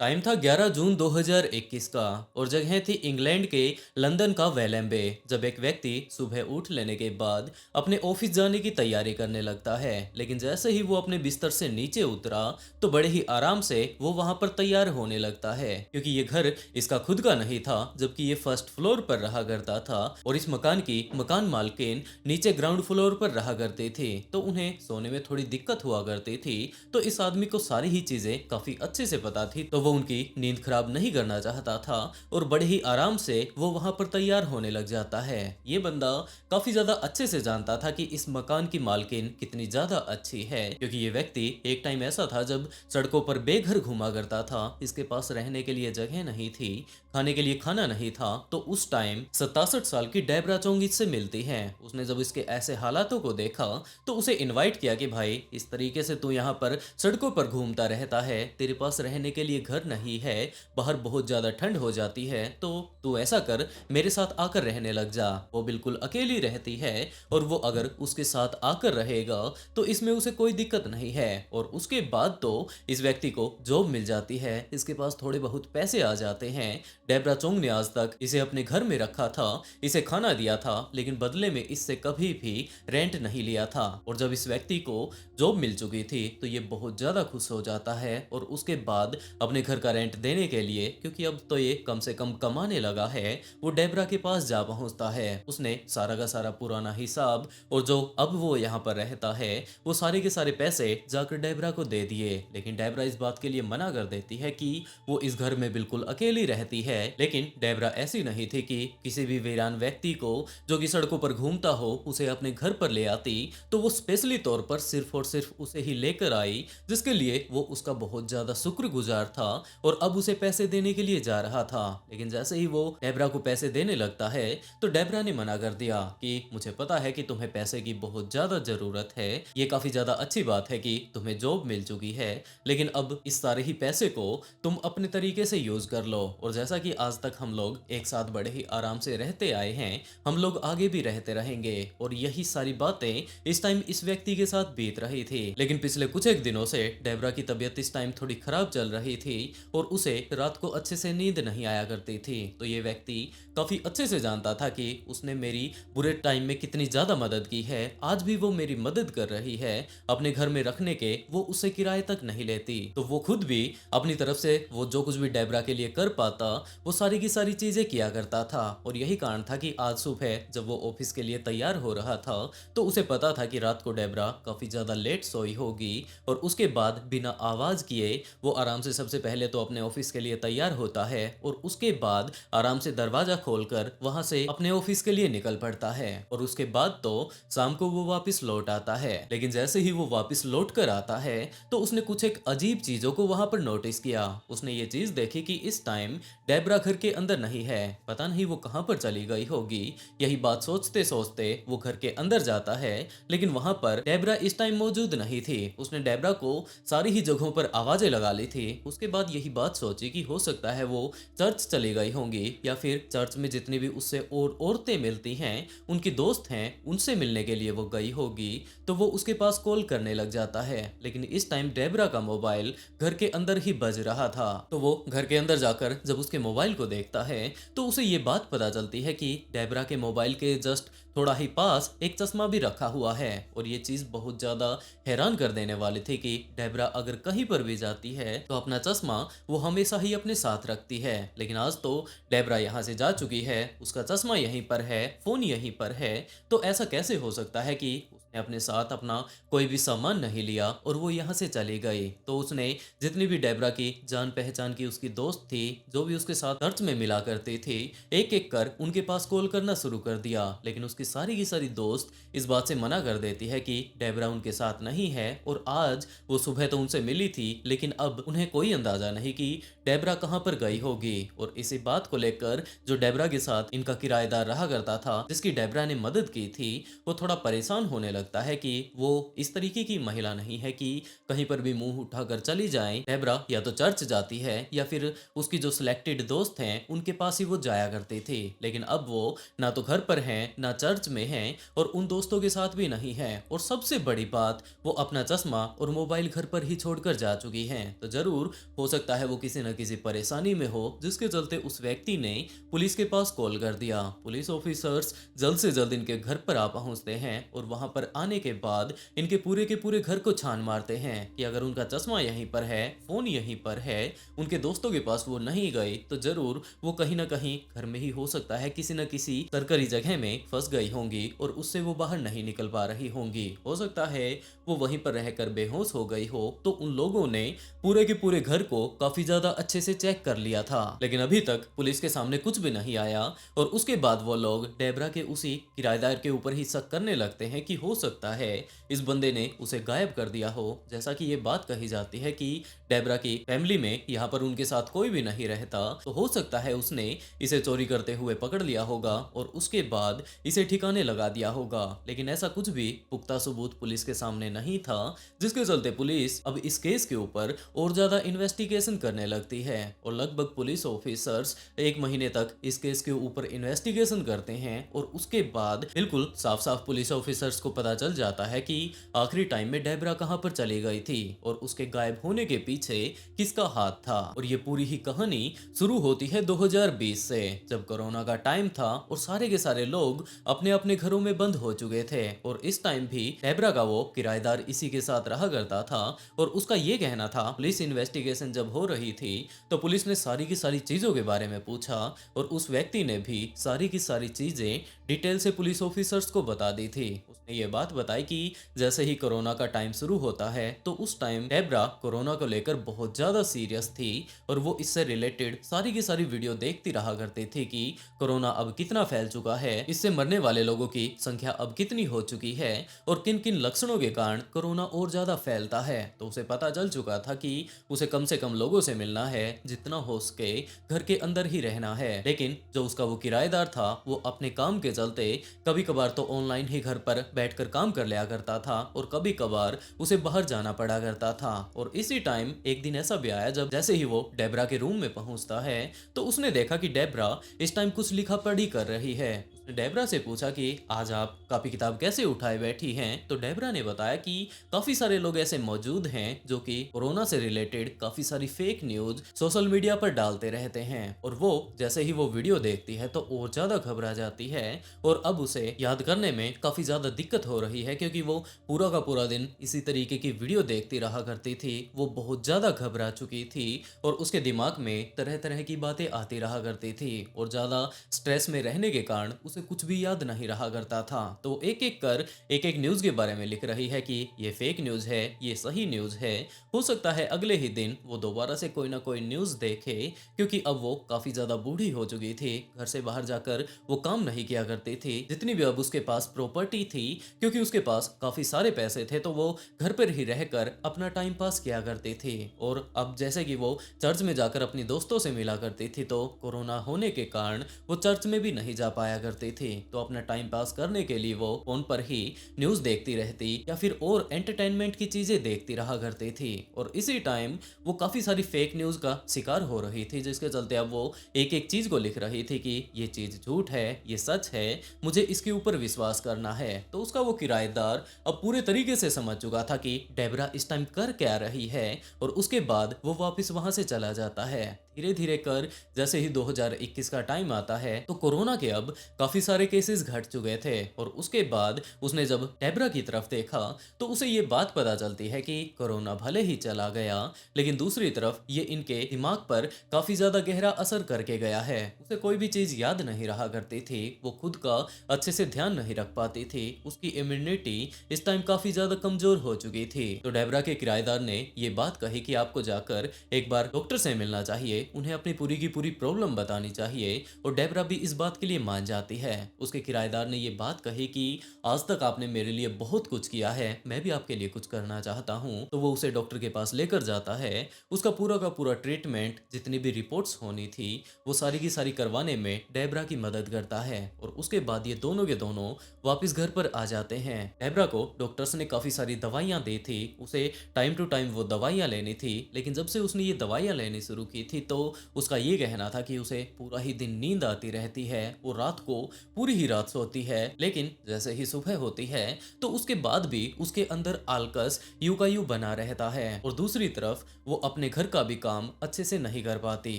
Time था 11 जून 2021 का और जगह थी इंग्लैंड के लंदन का वेलेम्बे। जब एक व्यक्ति सुबह उठ लेने के बाद अपने ऑफिस जाने की तैयारी करने लगता है, लेकिन जैसे ही वो अपने बिस्तर से नीचे उतरा तो बड़े ही आराम से वो वहां पर तैयार होने लगता है, क्योंकि ये घर इसका खुद का नहीं था, जबकि ये फर्स्ट फ्लोर पर रहा करता था और इस मकान की मकान मालकिन नीचे ग्राउंड फ्लोर पर रहा करती थी, तो उन्हें सोने में थोड़ी दिक्कत हुआ करती थी। तो इस आदमी को सारी ही चीजें काफी अच्छे से पता थी, तो वो उनकी नींद खराब नहीं करना चाहता था और बड़े ही आराम से वो वहां पर तैयार होने लग जाता है। ये बंदा काफी ज्यादा अच्छे से जानता था कि इस मकान की मालकिन कितनी ज्यादा अच्छी है, क्योंकि ये व्यक्ति एक टाइम ऐसा था जब सड़कों पर बेघर घूमा करता था, इसके पास रहने के लिए जगह नहीं थी, खाने के लिए खाना नहीं था। तो उस टाइम 67 साल की डेबरा चोंग इससे मिलती है। उसने जब इसके ऐसे हालातों को देखा तो उसे इनवाइट किया कि भाई, इस तरीके से तू यहाँ पर सड़कों पर घूमता रहता है, तेरे पास रहने के लिए घर नहीं है, बाहर बहुत ज्यादा ठंड हो जाती है, तो तू ऐसा कर, मेरे साथ आकर रहने लग जा। वो बिल्कुल अकेली रहती है और वो अगर उसके साथ आकर रहेगा तो इसमें उसे कोई दिक्कत नहीं है। और उसके बाद तो इस व्यक्ति को जॉब मिल जाती है, इसके पास थोड़े बहुत पैसे आ जाते हैं। डेबरा चोंग ने आज तक इसे अपने घर में रखा था, इसे खाना दिया था, लेकिन बदले में इससे कभी भी रेंट नहीं लिया था। और जब इस व्यक्ति को जॉब मिल चुकी थी तो ये बहुत ज्यादा खुश हो जाता है और उसके बाद अपने घर का रेंट देने के लिए, क्योंकि अब तो ये कम से कम कमाने लगा है, वो डेबरा के पास जा पहुंचता है। उसने सारा का सारा पुराना हिसाब और जो अब वो यहाँ पर रहता है वो सारे के सारे पैसे जाकर डेबरा को दे दिए, लेकिन डेबरा इस बात के लिए मना कर देती है कि वो इस घर में बिल्कुल अकेली रहती है। लेकिन डेबरा ऐसी नहीं थी कि किसी भी वीरान व्यक्ति को जो कि सड़कों पर घूमता हो उसे अपने घर पर ले आती, तो वो स्पेशली तौर पर सिर्फ और सिर्फ उसे ही लेकर आई, जिसके लिए वो उसका बहुत ज्यादा शुक्रगुजार था और अब उसे पैसे देने के लिए जा रहा था। लेकिन जैसे ही वो डेबरा को पैसे देने लगता है तो डेबरा ने मना कर दिया कि मुझे पता है कि तुम्हें पैसे की बहुत ज्यादा जरूरत है, ये काफी ज्यादा अच्छी बात है कि तुम्हें जॉब मिल चुकी है, लेकिन अब इस सारे ही पैसे को तुम अपने तरीके से यूज कर लो। और जैसा कि आज तक हम लोग एक साथ बड़े ही आराम से रहते आए हैं, हम लोग आगे भी रहते रहेंगे। और यही सारी बातें इस टाइम इस व्यक्ति के साथ बीत रही थी। लेकिन पिछले कुछ एक दिनों से डेबरा की तबीयत इस टाइम थोड़ी खराब चल रही थी और उसे रात को अच्छे से नींद नहीं आया करती थी। तो ये व्यक्ति काफी अच्छे से जानता था कि उसने मेरी बुरे टाइम में कितनी ज्यादा मदद की है, आज भी वो मेरी मदद कर रही है। अपने घर में रखने के वो उसे किराए तक नहीं लेती, तो वो खुद भी अपनी तरफ से वो जो कुछ भी डेबरा के लिए कर पाता वो सारी की सारी चीजें किया करता था। और यही कारण था कि आज सुबह जब वो ऑफिस के लिए तैयार हो रहा था तो उसे पता था कि रात को डेबरा काफी ज्यादा लेट सोई होगी और उसके बाद बिना आवाज किए वो आराम से सबसे पहले तो अपने ऑफिस के लिए तैयार होता है और उसके बाद आराम से दरवाजा खोलकर वहां से अपने ऑफिस के लिए निकल पड़ता है। और उसके बाद तो शाम को वो वापस लौट आता है। लेकिन जैसे ही वो वापस लौट कर आता है तो उसने कुछ एक अजीब चीजों को वहां पर नोटिस किया। उसने ये चीज देखी कि इस टाइम डेबरा घर के अंदर नहीं है, पता नहीं वो कहां पर चली गई होगी। यही बात सोचते सोचते वो घर के अंदर जाता है, लेकिन वहां पर डेबरा इस टाइम मौजूद नहीं थी। उसने डेबरा को सारी ही जगहों पर आवाजें लगा ली थी। उसके बाद यही बात सोची कि हो सकता है वो चर्च चली गई होंगी या फिर चर्च में जितनी भी उससे और औरतें मिलती हैं, उनकी दोस्त हैं, उनसे मिलने के लिए वो गई होगी। तो वो उसके पास कॉल करने लग जाता है, लेकिन इस टाइम डेबरा का मोबाइल घर के अंदर ही बज रहा था। तो वो घर के अंदर जाकर जब उसके मोबाइल को देखता है तो उसे ये बात पता चलती है कि डेबरा के मोबाइल के जस्ट थोड़ा ही पास एक चश्मा भी रखा हुआ है। और ये चीज बहुत ज्यादा हैरान कर देने वाली थी कि डेबरा अगर कहीं पर भी जाती है तो अपना चश्मा वो हमेशा ही अपने साथ रखती है। लेकिन आज तो डेबरा यहाँ से जा चुकी है, उसका चश्मा यहीं पर है, फोन यहीं पर है, तो ऐसा कैसे हो सकता है कि उसने अपने साथ अपना कोई भी सामान नहीं लिया और वो यहाँ से चली गई। तो उसने जितनी भी डेबरा की जान पहचान की उसकी दोस्त थी, जो भी उसके साथ चर्च में मिला करती थी, एक एक कर उनके पास कॉल करना शुरू कर दिया। लेकिन उसकी सारी की सारी दोस्त इस बात से मना कर देती है कि डेबरा उनके साथ नहीं है। और आज वो सुबह तो उनसे मिली थी, लेकिन अब उन्हें कोई अंदाजा नहीं कि डेबरा कहाँ पर गई होगी। और इसी बात को लेकर जो डेबरा के साथ इनका किराएदार रहा करता था, जिसकी डेबरा ने मदद की थी, वो थोड़ा परेशान होने लग लगता है कि वो इस तरीके की महिला नहीं है कि कहीं पर भी मुंह उठाकर चली जाए। डेबरा या तो चर्च जाती है या फिर उसकी जो सिलेक्टेड दोस्त हैं उनके पास ही वो जाया करती थी, लेकिन अब वो ना तो घर पर हैं ना चर्च में हैं और उन दोस्तों के साथ भी नहीं है। और सबसे बड़ी बात, वो अपना चश्मा और मोबाइल घर पर ही छोड़कर जा चुकी हैं। तो जरूर हो सकता है वो किसी न किसी परेशानी में हो, जिसके चलते उस व्यक्ति ने पुलिस के पास कॉल कर दिया। पुलिस ऑफिसर्स जल्द से जल्द इनके घर पर आ पहुंचते हैं और वहां पर आने के बाद इनके पूरे के पूरे घर को छान मारते हैं कि अगर उनका चश्मा यहीं पर है, फोन यहीं पर है, उनके दोस्तों के पास वो नहीं गई, तो जरूर वो कहीं ना कहीं घर में ही हो सकता है किसी न किसी सरकारी जगह में फंस गई होंगी और उससे वो बाहर नहीं निकल पा रही होंगी। हो सकता है वो वहीं पर रहकर बेहोश हो गई हो। तो उन लोगों ने पूरे के पूरे घर को काफी ज्यादा अच्छे से चेक कर लिया था, लेकिन अभी तक पुलिस के सामने कुछ भी नहीं आया। और उसके बाद वो लोग डेबरा के उसी किराएदार के ऊपर ही शक करने लगते हैं कि हो सकता है इस बंदे ने उसे गायब कर दिया हो। जैसा कि ये बात कही जाती है कि डेबरा की फैमिली में यहाँ पर उनके साथ कोई भी नहीं रहता, तो हो सकता है उसने इसे चोरी करते हुए पकड़ लिया होगा और उसके बाद इसे ठिकाने लगा दिया होगा। लेकिन ऐसा कुछ भी पुख्ता सबूत पुलिस के सामने नहीं था, जिसके चलते पुलिस अब इस केस के ऊपर और ज्यादा इन्वेस्टिगेशन करने लगती है। और लगभग पुलिस ऑफिसर्स 1 महीने तक इस केस के ऊपर इन्वेस्टिगेशन करते हैं और उसके बाद बिल्कुल साफ साफ पुलिस ऑफिसर्स को पता चल जाता है कि आखिरी टाइम में डेबरा कहां पर चली गई थी और उसके गायब होने के पीछे किसका हाथ था। और ये पूरी ही कहानी शुरू होती है 2020 से, जब कोरोना का टाइम था और सारे के सारे लोग अपने अपने घरों में बंद हो चुके थे। और इस टाइम भी डेबरा का वो किराएदार इसी के साथ रहा करता था और उसका ये कहना था, पुलिस इन्वेस्टिगेशन जब हो रही थी तो पुलिस ने सारी की सारी चीजों के बारे में पूछा और उस व्यक्ति ने भी सारी की सारी चीजें डिटेल से पुलिस ऑफिसर्स को बता दी थी। उसने ये बात बताई कि जैसे ही कोरोना का टाइम शुरू होता है तो उस टाइम डेबरा कोरोना को लेकर बहुत ज्यादा सीरियस थी और वो इससे रिलेटेड सारी की सारी वीडियो देखती रहा करती थी कि कोरोना अब कितना फैल चुका है, इससे मरने वाले लोगों की संख्या अब कितनी हो चुकी है और किन किन लक्षणों के कारण कोरोना और ज्यादा फैलता है। तो उसे पता चल चुका था कि उसे कम से कम लोगों से मिलना है, जितना हो सके घर के अंदर ही रहना है। लेकिन जो उसका वो किराएदार था वो अपने काम के चलते कभी कभार तो ऑनलाइन ही घर पर बैठकर काम कर लिया करता था और कभी कभार उसे बाहर जाना पड़ा करता था। और इसी टाइम एक दिन ऐसा भी आया जब जैसे ही वो डेबरा के रूम में पहुंचता है तो उसने देखा कि डेबरा इस टाइम कुछ लिखा पढ़ी कर रही है। उसने डेबरा से पूछा कि आज आप कॉपी किताब कैसे उठाए बैठी हैं। तो डेबरा ने बताया कि काफी सारे लोग ऐसे मौजूद हैं जो कि कोरोना से रिलेटेड काफी सारी फेक न्यूज सोशल मीडिया पर डालते रहते हैं और वो जैसे ही वो वीडियो देखती है तो और ज्यादा घबरा जाती है और अब उसे याद करने में काफी ज्यादा दिक्कत हो रही है, क्योंकि वो पूरा का पूरा दिन इसी तरीके की वीडियो देखती रहा करती थी। वो बहुत ज्यादा घबरा चुकी थी और उसके दिमाग में तरह तरह की बातें आती रहा करती थी और ज्यादा स्ट्रेस में रहने के कारण उसे कुछ भी याद नहीं रहा करता था। तो एक एक कर एक एक न्यूज के बारे में लिख रही है कि ये फेक न्यूज है, ये सही न्यूज है। हो सकता है अगले ही दिन वो दोबारा से कोई ना कोई न्यूज देखे, क्योंकि अब वो काफी ज्यादा बूढ़ी हो चुकी थी। घर से बाहर जाकर वो काम नहीं किया करती थी, जितनी भी अब उसके पास प्रॉपर्टी थी, क्योंकि उसके पास काफी सारे पैसे थे तो वो घर पर ही रहकर अपना टाइम पास किया करती थी। और अब जैसे कि वो चर्च में जाकर अपनी दोस्तों से मिला करती थी तो कोरोना होने के कारण वो चर्च में भी नहीं जा पाया करती थी। तो अपना टाइम पास करने के लिए वो फोन पर ही न्यूज देखती रहती या फिर और एंटरटेनमेंट की चीजें देखती रहा करती थी। और इसी टाइम वो काफी सारी फेक न्यूज का शिकार हो रही थी, जिसके चलते अब वो एक एक चीज को लिख रही थी कि ये चीज झूठ है, ये सच है, मुझे इसके ऊपर विश्वास करना है। तो उसका वो किराएदार अब पूरे तरीके से समझ चुका था कि डेबरा इस टाइम कर क्या रही है और उसके बाद वो वापस वहां से चला जाता है। धीरे धीरे कर जैसे ही 2021 का टाइम आता है तो कोरोना के अब काफी सारे केसेस घट चुके थे और उसके बाद उसने जब डेबरा की तरफ देखा तो उसे ये बात पता चलती है कि कोरोना भले ही चला गया लेकिन दूसरी तरफ ये इनके दिमाग पर काफी ज्यादा गहरा असर करके गया है। उसे कोई भी चीज याद नहीं रहा करती थी, वो खुद का अच्छे से ध्यान नहीं रख पाती थी, उसकी इम्यूनिटी इस टाइम काफी ज्यादा कमजोर हो चुकी थी। तो डेबरा के किराएदार ने ये बात कही कि आपको जाकर एक बार डॉक्टर से मिलना चाहिए उन्हें अपनी पूरी की पूरी प्रॉब्लम बतानी चाहिए और डेबरा भी इस बात के लिए मान जाती है। उसके किराएदार ने ये बात कही कि आज तक आपने मेरे लिए बहुत कुछ किया है, मैं भी आपके लिए कुछ करना चाहता हूँ। तो वो उसे डॉक्टर के पास लेकर जाता है। उसका पूरा का पूरा ट्रीटमेंट, जितनी भी रिपोर्ट्स होनी थी, वो सारी की सारी करवाने में डेबरा की मदद करता है और उसके बाद ये दोनों के दोनों वापस घर पर आ जाते हैं। डेबरा को डॉक्टर्स ने काफी सारी दवाइयां दी थी, उसे टाइम टू टाइम वो दवाइयां लेनी थी, लेकिन जब से उसने ये दवाइयां लेनी शुरू की थी तो उसका ये कहना था कि उसे पूरा ही दिन नींद आती रहती है, वो रात को पूरी ही रात सोती है, लेकिन जैसे ही सुबह होती है तो उसके बाद भी उसके अंदर आलकस यूं का यूं बना रहता है और दूसरी तरफ वो अपने घर का भी काम अच्छे से नहीं कर पाती।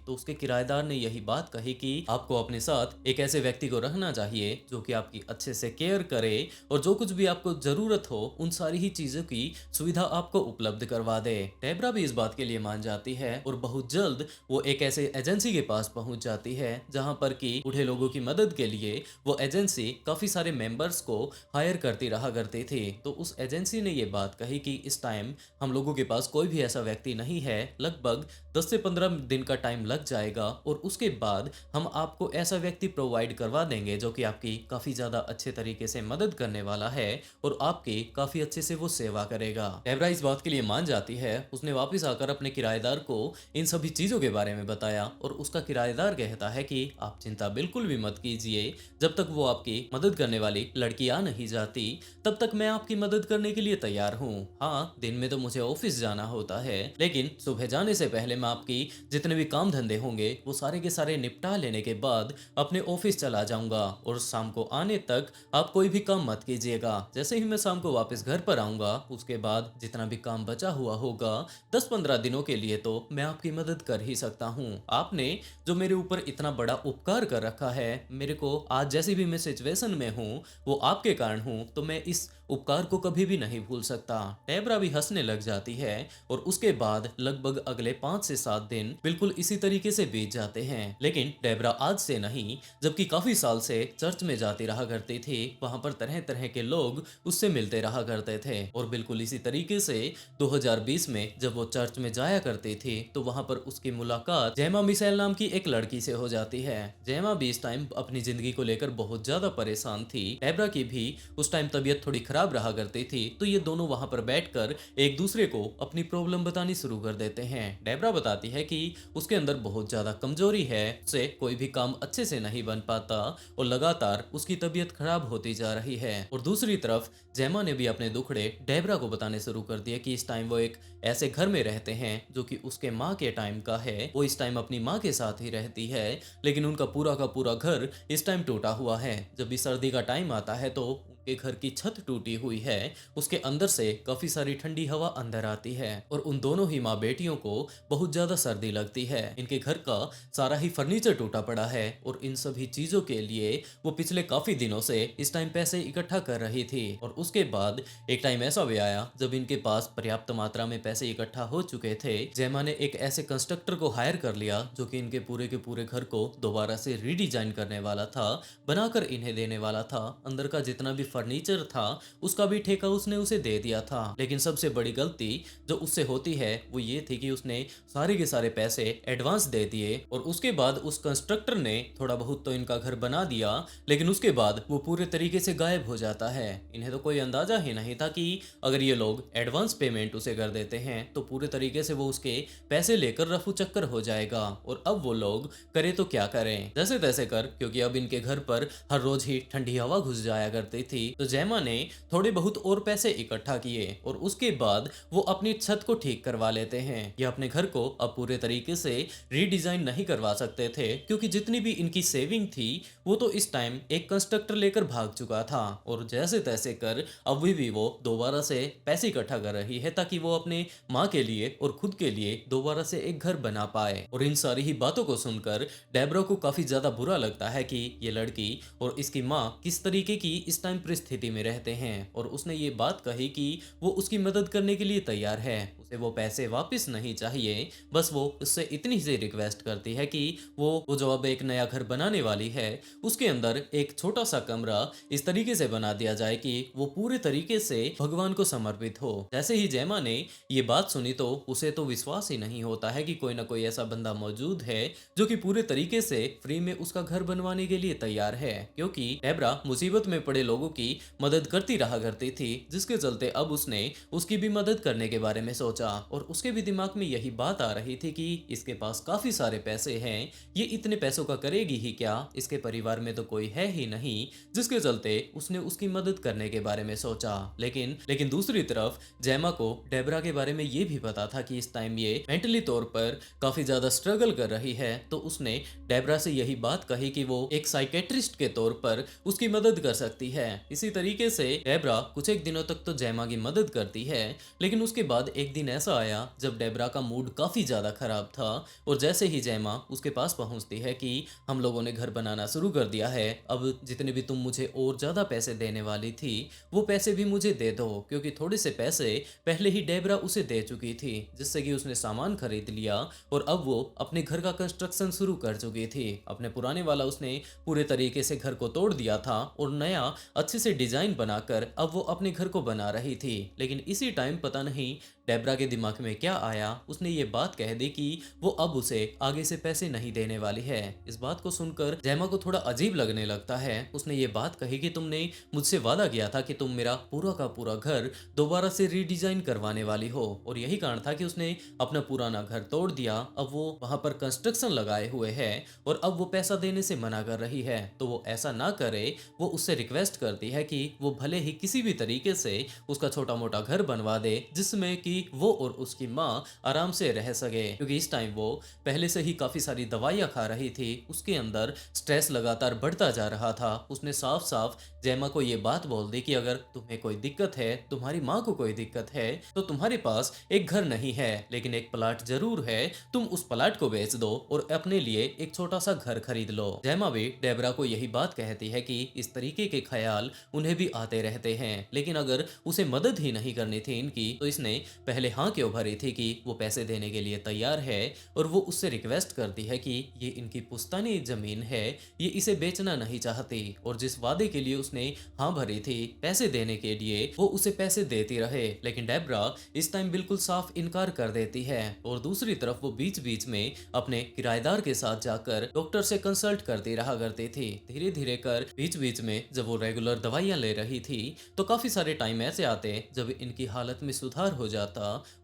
तो उसके किराएदार ने यही बात कही कि आपको अपने साथ एक ऐसे व्यक्ति को रखना चाहिए जो कि आपकी अच्छे से केयर करे और जो कुछ भी आपको जरूरत हो उन सारी ही चीजों की सुविधा आपको उपलब्ध करवा दे। डेबरा भी इस बात के लिए मान जाती है और बहुत जल्द वो एक ऐसे एजेंसी के पास पहुंच जाती है जहां पर कि बूढ़े लोगों की मदद के लिए वो एजेंसी काफी सारे मेंबर्स को हायर करती रहा करती थी। तो उस एजेंसी ने ये बात कही कि इस टाइम हम लोगों के पास कोई भी ऐसा व्यक्ति नहीं है, लगभग 10 से 15 दिन का टाइम लग जाएगा और उसके बाद हम आपको ऐसा व्यक्ति प्रोवाइड करवा देंगे जो कि आपकी काफी ज्यादा अच्छे तरीके से मदद करने वाला है और आपकी काफी अच्छे से वो सेवा करेगा। डेबरा इस बात के लिए मान जाती है। उसने वापस आकर अपने किराएदार को इन सभी चीजों के बारे में बताया और उसका किराएदार कहता है कि आप चिंता बिल्कुल भी मत कीजिए, जब तक वो आपकी मदद करने वाली लड़की आ नहीं जाती तब तक मैं आपकी मदद करने के लिए तैयार हूँ। हाँ, दिन में तो मुझे ऑफिस जाना होता है, लेकिन सुबह जाने से पहले मैं आपकी जितने भी काम धंधे होंगे वो सारे के सारे निपटा लेने के बाद अपने ऑफिस चला जाऊंगा और शाम को आने तक आप कोई भी काम मत कीजिएगा। जैसे ही मैं शाम को वापस घर पर आऊंगा उसके बाद जितना भी काम बचा हुआ होगा 10-15 दिनों के लिए तो मैं आपकी मदद कर ही सकता हूँ। आपने जो मेरे ऊपर इतना बड़ा उपकार कर रखा है, मेरे को आज जैसी भी मैं सिचुएशन में हूँ वो आपके कारण हूँ, तो मैं इस उपकार को कभी भी नहीं भूल सकता। डेबरा भी हंसने लग जाती है और उसके बाद लगभग अगले 5 से 7 दिन बिल्कुल इसी तरीके से बीत जाते हैं। लेकिन डेबरा आज से नहीं, जबकि काफी साल से चर्च में जाती रहा करती थी, वहां पर तरह तरह के लोग उससे मिलते रहा करते थे और बिल्कुल इसी तरीके से 2020 में जब वो चर्च में जाया करती थी तो वहां पर उसकी मुलाकात जेमा मिशेल नाम की एक लड़की से हो जाती है। जेमा भी इस टाइम अपनी जिंदगी को लेकर बहुत ज्यादा परेशान थी। डेबरा की भी उस टाइम तबीयत थोड़ी खराब रहा करती थी, तो ये दोनों वहां पर बैठकर एक दूसरे को अपनी प्रॉब्लम बतानी शुरू कर देते हैं। डेबरा बताती है कि उसके अंदर बहुत ज्यादा कमजोरी है, उससे कोई भी काम अच्छे से नहीं बन पाता और लगातार उसकी तबीयत खराब होती जा रही है। और दूसरी तरफ जेमा ने भी अपने दुखड़े डेबरा को बताने शुरू कर दिए कि इस टाइम वो एक ऐसे घर में रहते हैं जो कि उसके माँ के टाइम का है। वो इस टाइम अपनी माँ के साथ ही रहती है, लेकिन उनका पूरा का पूरा घर इस टाइम टूटा हुआ है। जब भी सर्दी का टाइम आता है तो उनके घर की छत टूटी हुई है, उसके अंदर से काफी सारी ठंडी हवा अंदर आती है और उन दोनों ही माँ बेटियों को बहुत ज्यादा सर्दी लगती है। इनके घर का सारा ही फर्नीचर टूटा पड़ा है और इन सभी चीजों के लिए वो पिछले काफी दिनों से इस टाइम पैसे इकट्ठा कर रही थी। और उसके बाद एक टाइम ऐसा भी आया जब इनके पास पर्याप्त मात्रा में पैसे इकट्ठा हो चुके थे। जेमा ने एक ऐसे कंस्ट्रक्टर को हायर कर लिया जो कि इनके पूरे के पूरे घर को दोबारा से रीडिजाइन करने वाला था, बनाकर इन्हें देने वाला था। अंदर का जितना भी फर्नीचर था उसका भी ठेका उसने उसे दे दिया था। लेकिन सबसे बड़ी गलती जो उससे होती है वो ये थी कि उसने सारे के सारे पैसे एडवांस दे दिए और उसके बाद उस कंस्ट्रक्टर ने थोड़ा बहुत तो इनका घर बना दिया, लेकिन उसके बाद वो पूरे तरीके से गायब हो जाता है। इन्हें तो कोई अंदाजा ही नहीं था कि अगर ये लोग एडवांस पेमेंट उसे कर देते हैं तो पूरे तरीके से वो उसके पैसे लेकर रफू चक्कर हो जाएगा और अब वो लोग करे तो क्या करें, जैसे तैसे कर, क्योंकि अब इनके घर पर हर रोज ही ठंडी हवा घुस जाया करती थी। तो जेमा ने थोड़े बहुत और पैसे इकट्ठा किए और उसके बाद वो अपनी छत को ठीक करवा लेते हैं। ये अपने घर को अब पूरे तरीके से रीडिजाइन नहीं करवा सकते थे क्योंकि जितनी भी इनकी सेविंग थी वो तो इस टाइम एक कंस्ट्रक्टर लेकर भाग चुका था और जैसे तैसे कर अब भी वो दोबारा से पैसे इकट्ठा कर रही है ताकि वो अपने माँ के लिए और खुद के लिए दोबारा से एक घर बना पाए। और इन सारी ही बातों को सुनकर डेब्रा को काफी ज्यादा बुरा लगता है कि ये लड़की और इसकी माँ किस तरीके की इस टाइम परिस्थिति में रहते हैं और उसने ये बात कही कि वो उसकी मदद करने के लिए तैयार है। उसे वो पैसे वापस नहीं चाहिए, बस वो उससे इतनी सी रिक्वेस्ट करती है कि वो जो अब एक नया घर बनाने वाली है, उसके अंदर एक छोटा सा कमरा इस तरीके से बना दिया जाए कि वो पूरे तरीके से भगवान को समर्पित हो। जैसे ही जयमा ने ये बात सुनी तो उसे तो विश्वास ही नहीं होता है कि कोई ना कोई ऐसा बंदा मौजूद है जो कि पूरे तरीके से फ्री में उसका घर बनवाने के लिए तैयार है, क्योंकि डेबरा मुसीबत में पड़े लोगों की मदद करती रहा करती थी, जिसके चलते अब उसने उसकी भी मदद करने के बारे में सोचा। और उसके भी दिमाग में यही बात आ रही थी कि इसके पास काफी सारे पैसे हैं, ये इतने पैसों का करेगी ही क्या, इसके परिवार में तो कोई है ही नहीं, जिसके चलते उसने उसकी मदद करने के बारे में सोचा। लेकिन लेकिन दूसरी तरफ जयमा को डेबरा के बारे में ये भी पता था कि इस टाइम ये मेंटली तौर पर काफी ज्यादा स्ट्रगल कर रही है, तो उसने डेबरा से यही बात कही कि वो एक साइकेट्रिस्ट के तौर पर उसकी मदद कर सकती है। इसी तरीके से डेबरा कुछ एक दिनों तक तो जयमा की मदद करती है, लेकिन उसके बाद एक दिन ऐसा आया जब डेबरा का मूड काफी ज्यादा खराब था, और जैसे ही जयमा उसके पास पहुंचती है कि हम लोगों ने घर बनाना शुरू कर दिया है, अब जितने भी तुम मुझे और ज्यादा पैसे देने वाली थी वो पैसे भी मुझे दे दो, क्योंकि थोड़े से पैसे पहले ही डेबरा उसे दे चुकी थी, जिससे कि उसने सामान खरीद लिया और अब वो अपने घर का कंस्ट्रक्शन शुरू कर चुकी थी। अपने पुराने वाला उसने पूरे तरीके से घर को तोड़ दिया था और नया अच्छे से डिजाइन बनाकर अब वो अपने घर को बना रही थी। लेकिन इसी टाइम पता नहीं डेबरा के दिमाग में क्या आया, उसने ये बात कह दी कि वो अब उसे आगे से पैसे नहीं देने वाली है। इस बात को सुनकर जयमा को थोड़ा अजीब लगने लगता है। उसने ये बात कही कि तुमने मुझसे वादा किया था कि तुम मेरा पूरा का पूरा घर दोबारा से रीडिजाइन करवाने वाली हो, और यही कारण था कि उसने अपना पुराना घर तोड़ दिया। अब वो वहां पर कंस्ट्रक्शन लगाए हुए है और अब वो पैसा देने से मना कर रही है, तो वो ऐसा ना करे। वो उससे रिक्वेस्ट करती है कि वो भले ही किसी भी तरीके से उसका छोटा मोटा घर बनवा दे, जिसमें कि वो और उसकी माँ आराम से रह सके, क्योंकि इस टाइम वो पहले से ही काफी सारी दवाइयाँ खा रही थी, उसके अंदर स्ट्रेस लगातार बढ़ता जा रहा था। उसने साफ साफ जयमा को ये बात बोल दी कि अगर तुम्हें कोई दिक्कत है, तुम्हारी माँ को कोई दिक्कत है, तो तुम्हारे पास एक घर नहीं है लेकिन एक प्लाट जरूर है, तुम उस प्लाट को बेच दो और अपने लिए एक छोटा सा घर खरीद लो। जयमा भी डेबरा को यही बात कहती है कि इस तरीके के ख्याल उन्हें भी आते रहते हैं, लेकिन अगर उसे मदद ही नहीं करनी थी इनकी, तो इसने पहले हाँ क्यों भरी थी कि वो पैसे देने के लिए तैयार है, और वो उससे रिक्वेस्ट करती है कि ये इनकी पुश्तैनी जमीन है, ये इसे बेचना नहीं चाहती, और जिस वादे के लिए उसने हाँ भरी थी पैसे देने के लिए, वो उसे पैसे देती रहे। लेकिन डेबरा इस टाइम बिल्कुल साफ इनकार कर देती है, और दूसरी तरफ वो बीच बीच में अपने किराएदार के साथ जाकर डॉक्टर से कंसल्ट करती रहा करती थी। धीरे धीरे कर बीच बीच में जब वो रेगुलर दवाइयां ले रही थी, तो काफी सारे टाइम ऐसे आते जब इनकी हालत में सुधार हो जाता,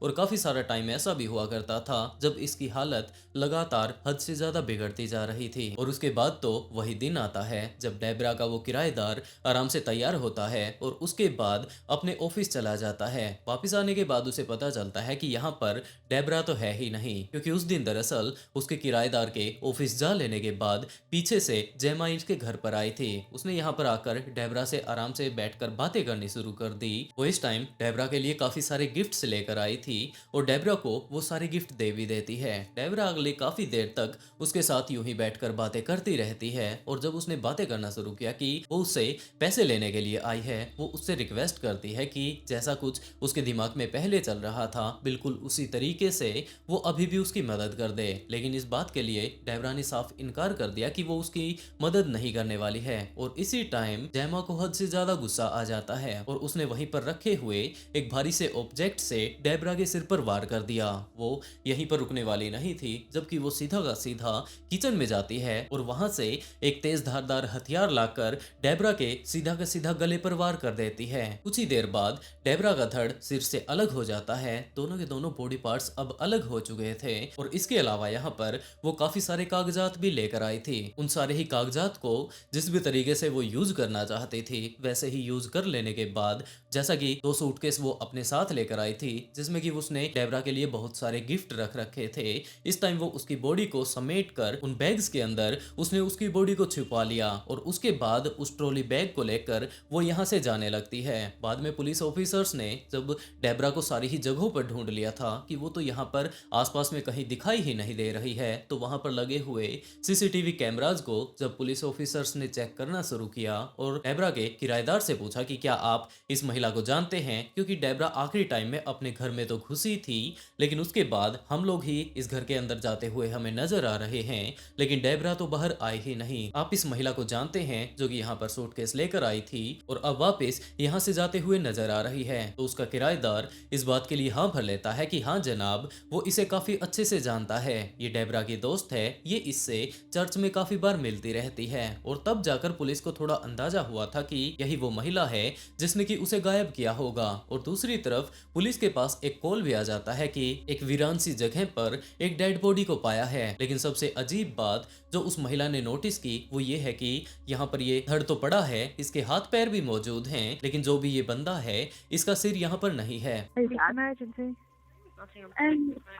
और काफी सारा टाइम ऐसा भी हुआ करता था जब इसकी हालत लगातार हद से ज्यादा बिगड़ती जा रही थी। और उसके बाद तो वही दिन आता है जब डेबरा का वो किराएदार आराम से तैयार होता है और उसके बाद अपने ऑफिस चला जाता है। वापस आने के बाद उसे पता चलता है कि यहाँ पर डेबरा तो है ही नहीं, क्योंकि उस दिन दरअसल उसके किराएदार के ऑफिस जा लेने के बाद पीछे से जयमा इसके घर पर आई थी। उसने यहाँ पर आकर डेबरा से आराम से बैठकर बातें करनी शुरू कर दी। वो इस टाइम डेबरा के लिए काफी सारे गिफ्ट्स लेकर आई थी और डेबरा को वो सारे गिफ्ट दे भी देती है। डेबरा अगले काफी देर तक उसके साथ यूं ही बैठकर बातें करती रहती है, और जब उसने बातें करना शुरू किया कि वो उससे पैसे लेने के लिए आई है, वो उससे रिक्वेस्ट करती है कि जैसा कुछ उसके दिमाग में पहले चल रहा था बिल्कुल उसी तरीके से वो अभी भी उसकी मदद कर दे। लेकिन इस बात के लिए डेबरा ने साफ इनकार कर दिया कि वो उसकी मदद नहीं करने वाली है, और इसी टाइम जयमा को हद से ज्यादा गुस्सा आ जाता है और उसने वहीं पर रखे हुए एक भारी से ऑब्जेक्ट से डेबरा के सिर पर वार कर दिया। वो यहीं पर रुकने वाली नहीं थी, जबकि वो सीधा का सीधा किचन में जाती है और वहां से एक तेज धारदार हथियार लाकर डेबरा के सीधा का सीधा गले पर वार कर देती है। कुछ ही देर बाद डेबरा का धड़ सिर से अलग हो जाता है। दोनों के दोनों बॉडी पार्ट्स अब अलग हो चुके थे, और इसके अलावा यहाँ पर वो काफी सारे कागजात भी लेकर आई थी। उन सारे ही कागजात को जिस भी तरीके से वो यूज करना चाहती थी वैसे ही यूज कर लेने के बाद, जैसा कि 2 सूटकेस वो अपने साथ लेकर आई थी जिसमें कि उसने डेबरा के लिए बहुत सारे गिफ्ट रख रखे थे, इस टाइम वो उसकी बॉडी को समेट कर उन बैग्स के अंदर उसने उसकी बॉडी को छुपा लिया, और उसके बाद उस ट्रॉली बैग को लेकर वो यहाँ से जाने लगती है। बाद में पुलिस ऑफिसर्स ने जब डेबरा को सारी ही जगहों पर ढूंढ लिया था कि वो तो यहाँ पर आसपास में कहीं दिखाई ही नहीं दे रही है, तो वहां पर लगे हुए सीसीटीवी कैमराज को जब पुलिस ऑफिसर्स ने चेक करना शुरू किया और डेबरा के किराएदार से पूछा कि क्या आप इस महिला महिला को जानते हैं क्योंकि डेबरा आखिरी टाइम में अपने घर में तो घुसी थी, लेकिन उसके बाद हम लोग ही इस घर के अंदर जाते हुए हमें नजर आ रहे हैं, लेकिन डेबरा तो बाहर आई ही नहीं। आप इस महिला को जानते हैं जो कि यहाँ पर सूटकेस लेकर आई थी और अब वापस यहाँ से जाते हुए नजर आ रही है। तो उसका किराएदार इस बात के लिए हाँ भर लेता है कि हाँ जनाब, वो इसे काफी अच्छे से जानता है, ये डेबरा की दोस्त है, ये इससे चर्च में काफी बार मिलती रहती है। और तब जाकर पुलिस को थोड़ा अंदाजा हुआ था कि यही वो महिला है जिसने कि उसे गायब किया होगा। और दूसरी तरफ पुलिस के पास एक कॉल भी आ जाता है कि एक वीरान सी जगह पर एक डेड बॉडी को पाया है। लेकिन सबसे अजीब बात जो उस महिला ने नोटिस की वो ये है कि यहाँ पर ये धड़ तो पड़ा है, इसके हाथ पैर भी मौजूद हैं, लेकिन जो भी ये बंदा है इसका सिर यहाँ पर नहीं है। Emergency.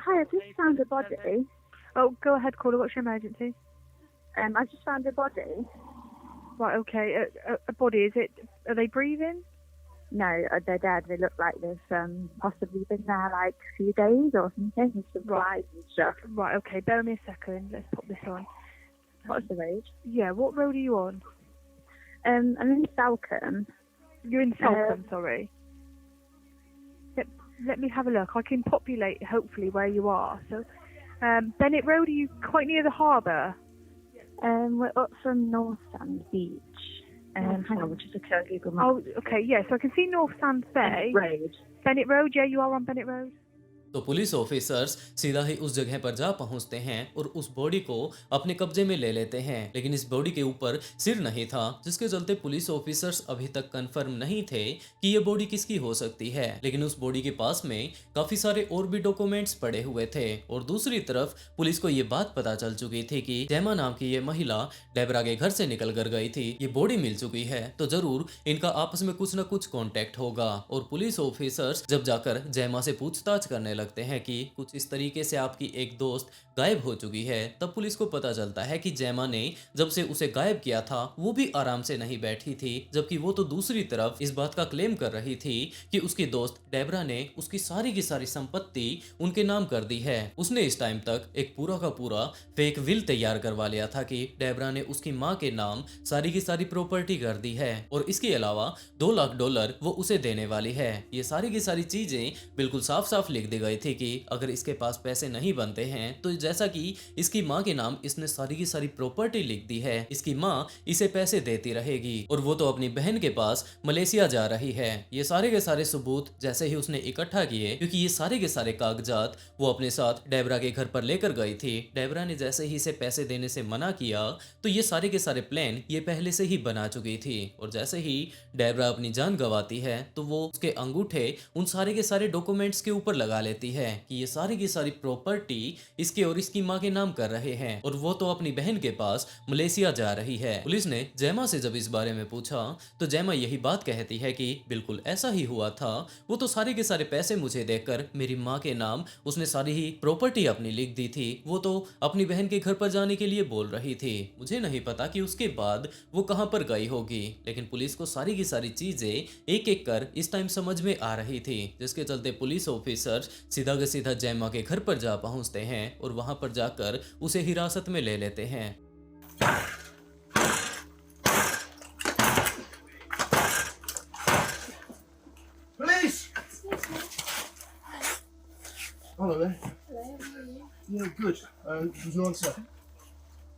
Hi, I just found a body. Oh, go ahead, caller. What's your emergency? I just found a body. Right, okay. A body, is it? Are they breathing? No, they're dead. They look like they've possibly been there like a few days or something. With some flies and stuff. Right, okay. Bear me a second. Let's pop this on. What's the road? Yeah, what road are you on? I'm in Salcombe. You're in Salcombe, sorry. Let me have a look. I can populate, hopefully, where you are. So, Bennett Road, are you quite near the harbour? We're up from North Sand Beach. Hang on, we'll just look at Google Maps. Oh, okay, yeah. So I can see North Sands Bay. Road. Bennett Road, yeah, you are on Bennett Road. तो police officers सीधा ही उस जगह पर जा पहुंचते हैं और उस बॉडी को अपने कब्जे में ले लेते हैं। लेकिन इस बॉडी के ऊपर सिर नहीं था, जिसके चलते पुलिस ऑफिसर्स अभी तक कंफर्म नहीं थे कि ये बॉडी किसकी हो सकती है। लेकिन उस बॉडी के पास में काफी सारे और भी डॉक्यूमेंट्स पड़े हुए थे। और दूसरी तरफ पुलिस को ये बात पता चल चुकी थी कि जैमा नाम की ये महिला डेबरा के घर से निकल कर गई थी। ये बॉडी मिल चुकी है तो जरूर इनका आपस में कुछ न कुछ कॉन्टेक्ट होगा। और पुलिस ऑफिसर्स जब जाकर जैमा से पूछताछ करने लगते हैं कि कुछ इस तरीके से आपकी एक दोस्त गायब हो चुकी है, तब पुलिस को पता चलता है कि जैमा ने जब से उसे गायब किया था वो भी आराम से नहीं बैठी थी, जबकि वो तो दूसरी तरफ इस बात का क्लेम कर रही थी कि उसकी दोस्त डेबरा ने उसकी सारी की सारी संपत्ति उनके नाम कर दी है। उसने इस टाइम तक एक पूरा का पूरा फेक विल तैयार करवा लिया था कि डेबरा ने उसकी माँ के नाम सारी की सारी प्रॉपर्टी कर दी है और इसके अलावा $2 लाख वो उसे देने वाली है। ये सारी की सारी चीजें बिल्कुल साफ साफ लिख दी गई थी कि अगर इसके पास पैसे नहीं बनते हैं तो जैसा कि इसकी माँ के नाम इसने सारी की सारी प्रॉपर्टी लिख दी है, इसकी माँ इसे पैसे देती रहेगी और वो तो अपनी बहन के पास मलेशिया जा रही है। ये सारे के सारे सबूत जैसे ही उसने इकट्ठा किए, क्योंकि ये सारे के सारे कागजात वो अपने साथ डेबरा के घर पर लेकर गई थी। डेबरा ने जैसे ही इसे पैसे देने से मना किया तो ये सारे के सारे प्लान ये पहले से ही बना चुकी थी। और जैसे ही डेबरा अपनी जान गंवाती है तो वो उसके अंगूठे उन सारे के सारे डॉक्यूमेंट्स के ऊपर लगा लेती है कि ये सारी की सारी प्रॉपर्टी इसके और इसकी माँ के नाम कर रहे हैं और वो तो अपनी बहन के पास मलेशिया जा रही है। पुलिस ने जैमा से जब इस बारे में पूछा तो जैमा यही बात कहती है कि बिल्कुल ऐसा ही हुआ था, वो तो सारे के सारे पैसे मुझे देकर मेरी माँ के नाम उसने सारी ही प्रॉपर्टी अपनी लिख दी थी, वो तो अपनी बहन के घर पर जाने के लिए बोल रही थी। मुझे नहीं पता कि उसके बाद वो कहाँ पर गई होगी, लेकिन पुलिस को सारी की सारी चीजें एक एक कर इस टाइम समझ में आ रही थी, जिसके चलते पुलिस ऑफिसर सीधा के सीधा जैमा के घर पर जा पहुंचते हैं और वहां पर जाकर उसे हिरासत में ले लेते हैं। Police! Hello there. Hello, how are you? Yeah, good. There's no answer.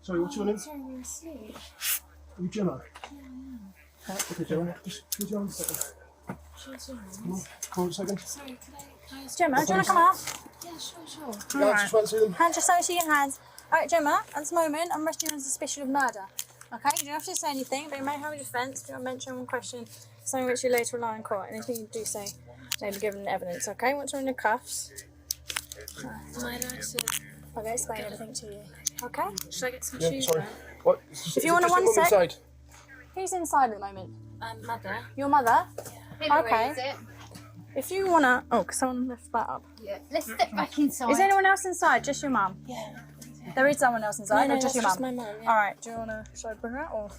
Sorry, what's your name? Sorry, I'm asleep. Are you Gemma? Yeah, I am. Okay, Gemma. Just could you hold a second? Sure, sure. Hold a second. Sorry, can I Gemma, do you want to come up? Yeah, sure. Yeah, I just want to see them. Hand just so see your hands. Alright, Gemma, at this moment I'm arresting you on suspicion of murder. Okay, you don't have to say anything, but you may have a defence if you want to mention one question, something which you later rely in court. Anything you do say may be given evidence, okay? Once you're in the cuffs, Am I allowed to... I'll explain everything to you. Okay? Should I get some Yeah, shoes? sorry. What? Is If you want just one a woman sec- inside? Who's inside at the moment? Mother. Your mother? Maybe Okay. raise it. If you want to... Oh, can someone lift that up? Yeah. Let's step back inside. Is anyone else inside? Just your mum? Yeah. There is someone else inside, No, or just that's your just mum? my mum, yeah. Alright, do you want to... Should I bring her out or...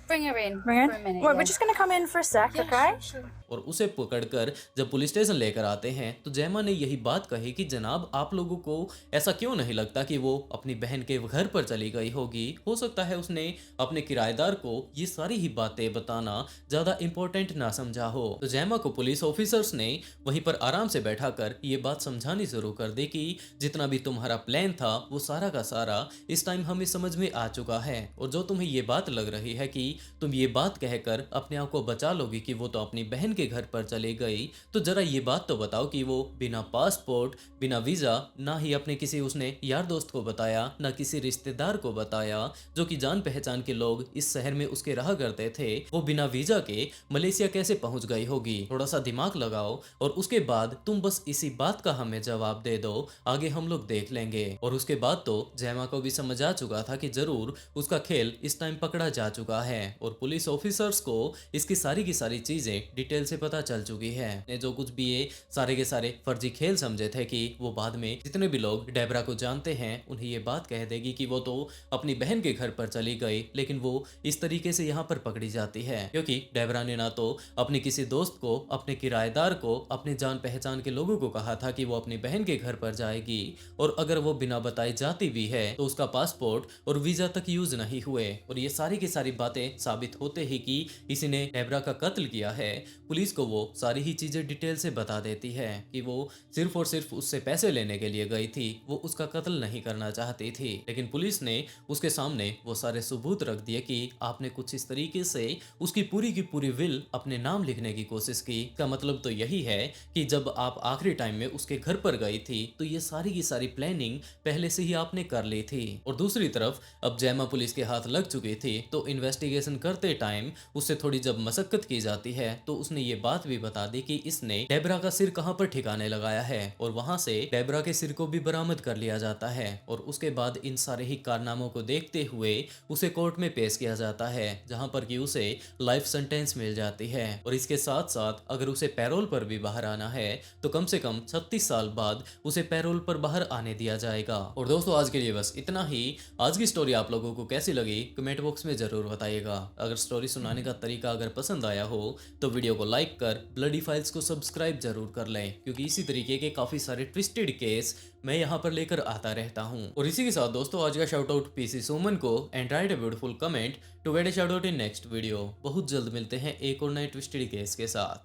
Bring her in Bring her for a minute. Well, yeah. we're just going to come in for a sec, Yeah, okay? sure. और उसे पकड़कर जब police station लेकर आते हैं तो जैमा ने यही बात कही कि जनाब आप लोगों को ऐसा क्यों नहीं लगता कि वो अपनी बहन के घर पर चली गई होगी। हो सकता है उसने अपने किराएदार को ये सारी ही बातें बताना ज्यादा इंपॉर्टेंट ना समझा हो। तो जैमा को पुलिस ऑफिसर्स ने वहीं पर आराम से बैठाकर ये बात समझानी शुरू कर दी कि जितना भी तुम्हारा प्लान था वो सारा का सारा इस टाइम हमें समझ में आ चुका है, और जो तुम्हें ये बात लग रही है कि तुम ये बात कहकर अपने आप को बचा लोगी कि वो तो अपनी बहन के घर पर चली गई, तो जरा ये बात तो बताओ कि वो बिना पासपोर्ट, बिना वीजा, ना ही अपने किसी उसने यार दोस्त को बताया, ना किसी रिश्तेदार को बताया, जो कि जान पहचान के लोग इस शहर में उसके रहा करते थे, वो बिना वीजा के मलेशिया कैसे पहुंच गई होगी। थोड़ा सा दिमाग लगाओ और उसके बाद तुम बस इसी बात का हमें जवाब दे दो, आगे हम लोग देख लेंगे। और उसके बाद तो जैमा को भी समझ आ चुका था कि जरूर उसका खेल इस टाइम पकड़ा जा चुका है, और पुलिस ऑफिसर्स को इसकी सारी की सारी चीजें डिटेल से पता चल चुकी है। ने जो कुछ भी ये सारे के सारे फर्जी खेल समझे थे कि वो बाद में जितने भी लोग डेबरा को जानते हैं उन्हें ये बात कह देगी कि वो तो अपनी बहन के घर पर चली गई, लेकिन वो इस तरीके से यहाँ पर पकड़ी जाती है क्योंकि डेबरा ने ना तो अपने किसी दोस्त को, अपने किराएदार को, अपने जान पहचान के लोगों को कहा था कि वो अपनी बहन के घर पर जाएगी, और अगर वो बिना बताए जाती भी है तो उसका पासपोर्ट और वीजा तक यूज नहीं हुए। और ये सारी की सारी बातें साबित होते ही कि इसी ने डेबरा का कत्ल किया है, पुलिस को वो सारी ही चीजें डिटेल से बता देती है कि वो सिर्फ और सिर्फ उससे पैसे लेने के लिए गई थी, वो उसका कत्ल नहीं करना चाहती थी। लेकिन पुलिस ने उसके सामने वो सारे सबूत रख दिए कि आपने कुछ इस तरीके से उसकी पूरी की पूरी विल अपने नाम लिखने की कोशिश की। का मतलब तो यही है कि जब आप आखिरी टाइम में उसके घर पर गई थी तो ये सारी की सारी प्लानिंग पहले से ही आपने कर ली थी। और दूसरी तरफ अब जैमा पुलिस के हाथ लग चुकी थी तो इन्वेस्टिगेशन करते टाइम उससे थोड़ी जब मशक्कत की जाती है तो उसने ये बात भी बता दी कि इसने डेबरा का सिर कहां पर ठिकाने लगाया है, और वहां से डेबरा के सिर को भी बरामद कर लिया जाता है। और उसके बाद इन सारे ही कारनामों को देखते हुए उसे कोर्ट में पेश किया जाता है, जहां पर कि उसे लाइफ सेंटेंस मिल जाती है। और इसके साथ साथ अगर उसे पैरोल पर भी बाहर आना है तो कम से कम 36 साल बाद उसे पैरोल पर बाहर आने दिया जाएगा। और दोस्तों आज के लिए बस इतना ही। आज की स्टोरी आप लोगों को कैसी लगी कमेंट बॉक्स में जरूर बताइएगा। अगर स्टोरी सुनाने का तरीका अगर पसंद आया हो तो वीडियो को लाइक कर ब्लडी फाइल्स को सब्सक्राइब जरूर कर लें, क्योंकि इसी तरीके के काफी सारे ट्विस्टेड केस मैं यहाँ पर लेकर आता रहता हूँ। और इसी के साथ दोस्तों आज का शाउट आउट पीसी सुमन को and write a beautiful comment to get a shout out in next video. बहुत जल्द मिलते हैं एक और नए ट्विस्टेड केस के साथ।